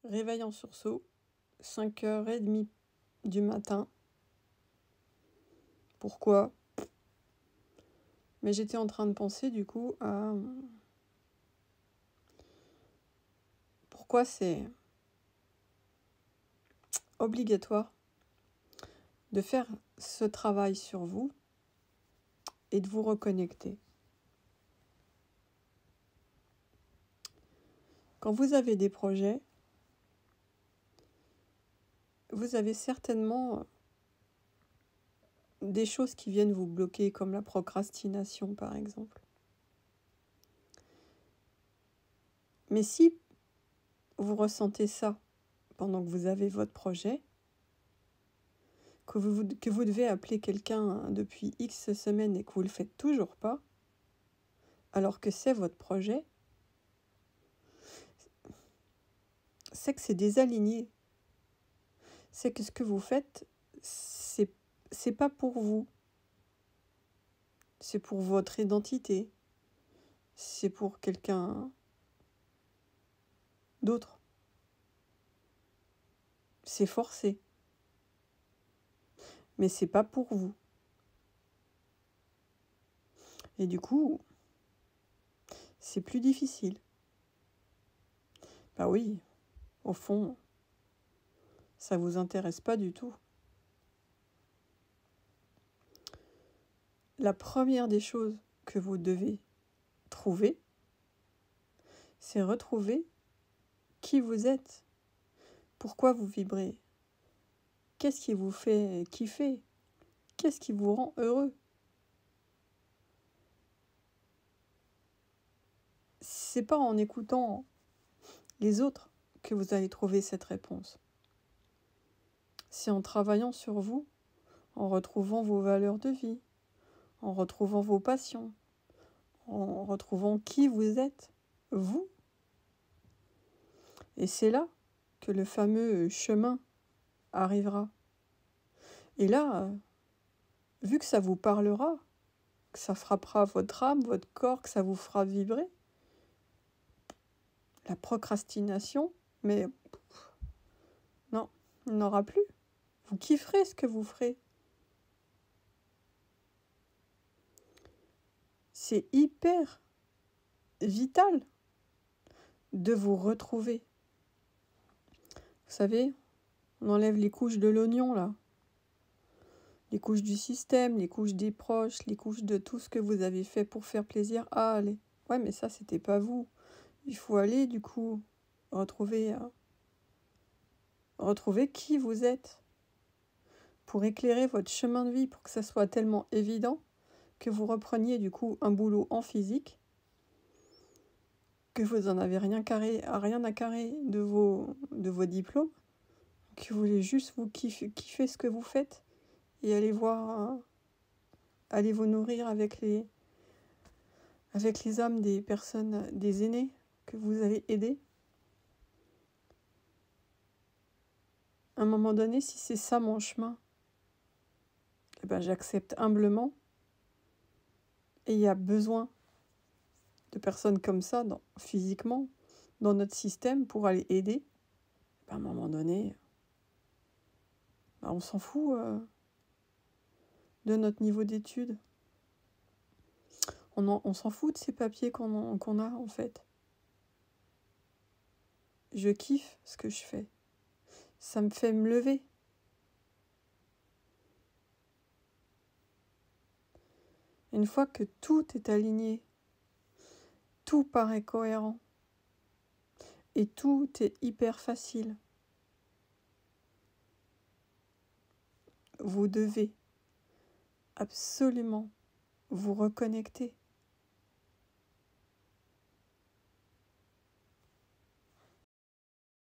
Réveil en sursaut, 5h30 du matin. Pourquoi? Mais j'étais en train de penser du coup à pourquoi c'est obligatoire de faire ce travail sur vous et de vous reconnecter. Quand vous avez des projets, vous avez certainement des choses qui viennent vous bloquer, comme la procrastination par exemple. Mais si vous ressentez ça pendant que vous avez votre projet, que vous devez appeler quelqu'un depuis X semaines et que vous ne le faites toujours pas, alors que c'est votre projet, c'est que c'est désaligné. C'est que ce que vous faites, c'est pas pour vous. C'est pour votre identité. C'est pour quelqu'un d'autre. C'est forcé. Mais c'est pas pour vous. Et du coup, c'est plus difficile. Bah oui, au fond, ça vous intéresse pas du tout. La première des choses que vous devez trouver, c'est retrouver qui vous êtes. Pourquoi vous vibrez? Qu'est-ce qui vous fait kiffer? Qu'est-ce qui vous rend heureux? C'est pas en écoutant les autres que vous allez trouver cette réponse. C'est en travaillant sur vous, en retrouvant vos valeurs de vie, en retrouvant vos passions, en retrouvant qui vous êtes, vous. Et c'est là que le fameux chemin arrivera. Et là, vu que ça vous parlera, que ça frappera votre âme, votre corps, que ça vous fera vibrer, la procrastination, mais non, il n'y en aura plus. Vous kifferez ce que vous ferez. C'est hyper vital de vous retrouver. Vous savez, on enlève les couches de l'oignon, là. Les couches du système, les couches des proches, les couches de tout ce que vous avez fait pour faire plaisir. Ah, allez. Ouais, mais ça, c'était pas vous. Il faut aller, du coup, retrouver qui vous êtes pour éclairer votre chemin de vie, pour que ça soit tellement évident que vous repreniez, du coup, un boulot en physique, que vous n'en avez rien à carrer de vos diplômes, que vous voulez juste vous kiffer ce que vous faites et aller voir, aller vous nourrir avec les âmes des personnes, des aînés que vous avez aidés. À un moment donné, si c'est ça mon chemin, eh ben j'accepte humblement. Et il y a besoin de personnes comme ça, physiquement, dans notre système pour aller aider. À un moment donné, on s'en fout de notre niveau d'études. On s'en fout de ces papiers qu'on a, en fait. Je kiffe ce que je fais. Ça me fait me lever. Une fois que tout est aligné, tout paraît cohérent et tout est hyper facile, vous devez absolument vous reconnecter